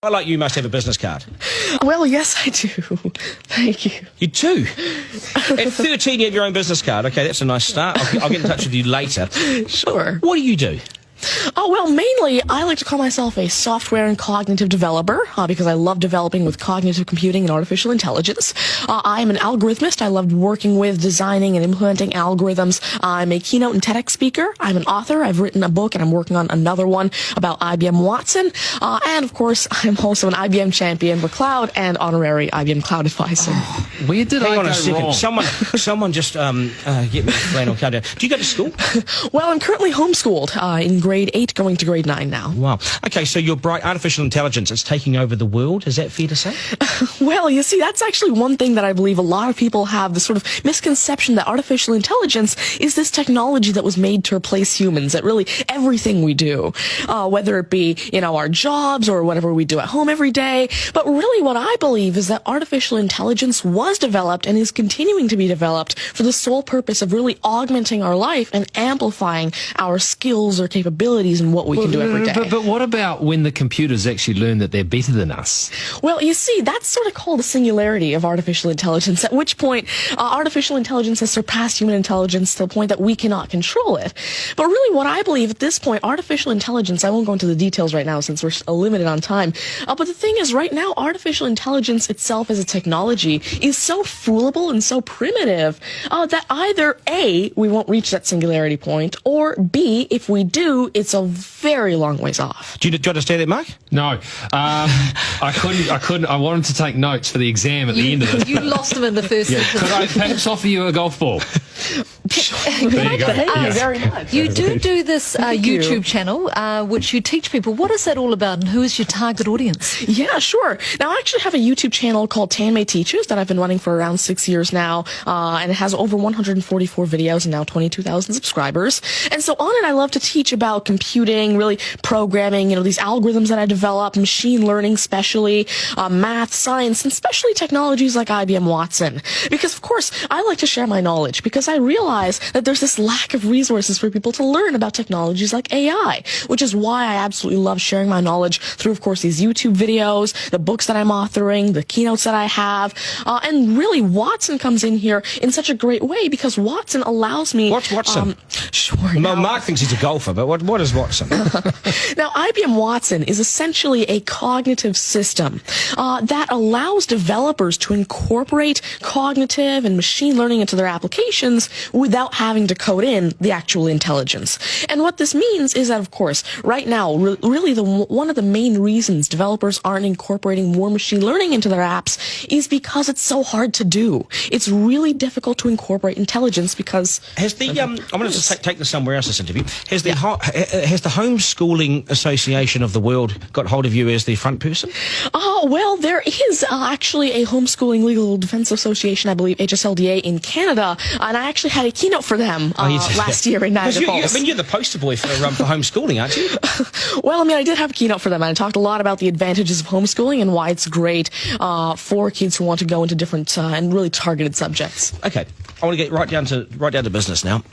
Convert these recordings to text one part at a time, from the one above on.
Well, like you must have a business card. Well, yes, I do. Thank you. You do? At 13, you have your own business card. Okay, that's a nice start. I'll get in touch with you later. Sure. What do you do? Oh, well, mainly, I like to call myself a software and cognitive developer because I love developing with cognitive computing and artificial intelligence. I'm an algorithmist. I love working with, designing, and implementing algorithms. I'm a keynote and TEDx speaker. I'm an author. I've written a book, and I'm working on another one about IBM Watson. And, of course, I'm also an IBM champion for cloud and honorary IBM cloud advisor. Where did Hang I on go a second. wrong? Someone just get me a flannel card down. Do you go to school? Well, I'm currently homeschooled in grade 8, going to grade 9 now. Wow. Okay, so your bright artificial intelligence is taking over the world. Is that fair to say? Well, you see, that's actually one thing that I believe a lot of people have, the sort of misconception that artificial intelligence is this technology that was made to replace humans at really everything we do, whether it be, our jobs or whatever we do at home every day. But really what I believe is that artificial intelligence was developed and is continuing to be developed for the sole purpose of really augmenting our life and amplifying our skills or capabilities and what we can do every day. But what about when the computers actually learn that they're better than us? Well, you see, that's sort of called a singularity of artificial intelligence, at which point artificial intelligence has surpassed human intelligence to the point that we cannot control it. But really what I believe at this point, artificial intelligence, I won't go into the details right now since we're limited on time, but the thing is right now, artificial intelligence itself as a technology is so foolable and so primitive that either A, we won't reach that singularity point, or B, if we do, it's a very long ways off. Do you understand that, Mark? No. I couldn't. I wanted to take notes for the exam at the end of it. You lost them in the first sentence. Could I perhaps offer you a golf ball? There you go. Thank you Yes. very much. You do this YouTube channel, which you teach people. What is that all about, and who is your target audience? Yeah, sure. Now, I actually have a YouTube channel called Tanmay Teaches that I've been running for around 6 years now, and it has over 144 videos and now 22,000 subscribers. And so on it, I love to teach about computing, really programming, these algorithms that I develop, machine learning especially, math, science, and especially technologies like IBM Watson. Because, of course, I like to share my knowledge because I realize that there's this lack of resources for people to learn about technologies like AI, which is why I absolutely love sharing my knowledge through, of course, these YouTube videos, the books that I'm authoring, the keynotes that I have, and really Watson comes in here in such a great way because Watson allows me... What's Watson? Sure. Mark thinks he's a golfer, but what is Watson? Now, IBM Watson is essentially a cognitive system that allows developers to incorporate cognitive and machine learning into their applications without having to code in the actual intelligence. And what this means is that, of course, right now, really one of the main reasons developers aren't incorporating more machine learning into their apps is because it's so hard to do. It's really difficult to incorporate intelligence because... Has the I'm going to take this somewhere else, this interview. Has the Homeschooling Association of the World got hold of you as the front person? Well, there is actually a Homeschooling Legal Defense Association, I believe, HSLDA in Canada, and I actually had a keynote for them last year in Niagara Falls. You're the poster boy for homeschooling, aren't you? Well, I did have a keynote for them, and I talked a lot about the advantages of homeschooling and why it's great for kids who want to go into different and really targeted subjects. Okay, I want to get right down to business now.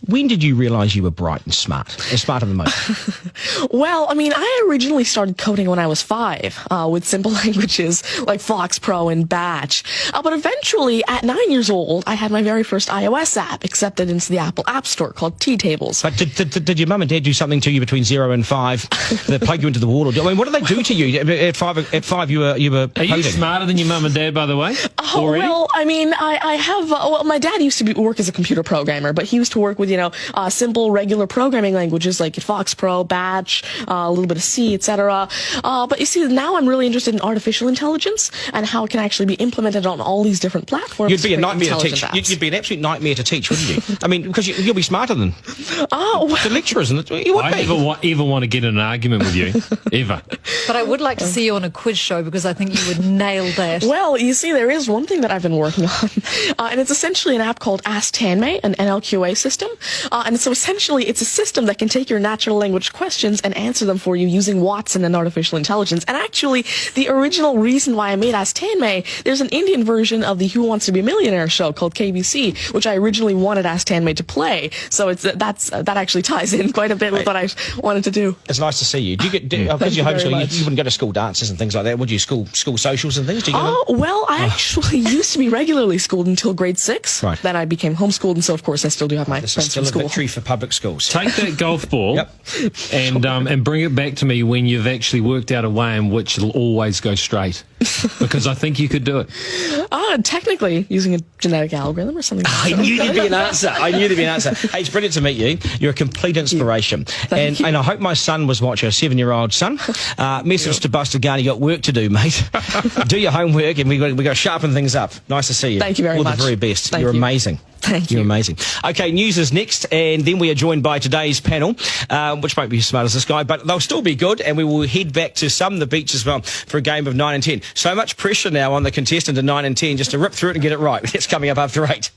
When did you realise you were bright and smarter than most? Well, I originally started coding when I was 5 with simple languages like Fox Pro and Batch. But eventually, at 9 years old, I had my very first iOS app accepted into the Apple App Store called T-Tables. But did your mum and dad do something to you between 0 and 5 that plug you into the wall? What did they do to you? At 5 you were Are you coding. smarter than your mum and dad, by the way? Already? Well, I have... my dad used to work as a computer programmer, but he used to work with, simple, regular programming languages like Fox Pro, Batch, a little bit of C, etc. But you see, now I'm really interested in artificial intelligence and how it can actually be implemented on all these different platforms. You'd be a nightmare to teach. Apps. You'd be an absolute nightmare to teach, wouldn't you? Because you'll be smarter than the lecturers. And you would I never ever want to get in an argument with you, ever. But I would like to see you on a quiz show because I think you would nail that. Well, you see, there is one thing that I've been working on, and it's essentially an app called Ask Tanmay, an NLQA system. And so essentially it's a system that can take your natural language questions and answer them for you using Watson and artificial intelligence. And actually, the original reason why I made Ask Tanmay, there's an Indian version of the Who Wants to Be a Millionaire show called KBC, which I originally wanted Ask Tanmay to play. So that actually ties in quite a bit with what I wanted to do. It's nice to see you. Do you get, because you're homeschooling, you wouldn't go to school dances and things like that, would you? School socials and things? Do you go to them? Well, I actually used to be regularly schooled until grade 6. Right. Then I became homeschooled, and so of course I still do have my This is friends still from a school. victory for public schools. Take that golf ball Yep. and bring it back to me when you've actually worked out a way in which it'll always go straight. Because I think you could do it. Technically, using a genetic algorithm or something. I knew there'd be an answer. Hey, it's brilliant to meet you. You're a complete inspiration. And I hope my son was watching, a 7-year-old son. Message to Buster Garner, you got work to do, mate. Do your homework, and we got to sharpen things up. Nice to see you. Thank you very much. All the very best. Thank You're you. amazing. Thank you. You're amazing. Okay, news is next, and then we are joined by today's panel, which won't be as smart as this guy, but they'll still be good, and we will head back to the beach as well for a game of 9 and 10. So much pressure now on the contestant in 9 and 10 just to rip through it and get it right. That's coming up after 8.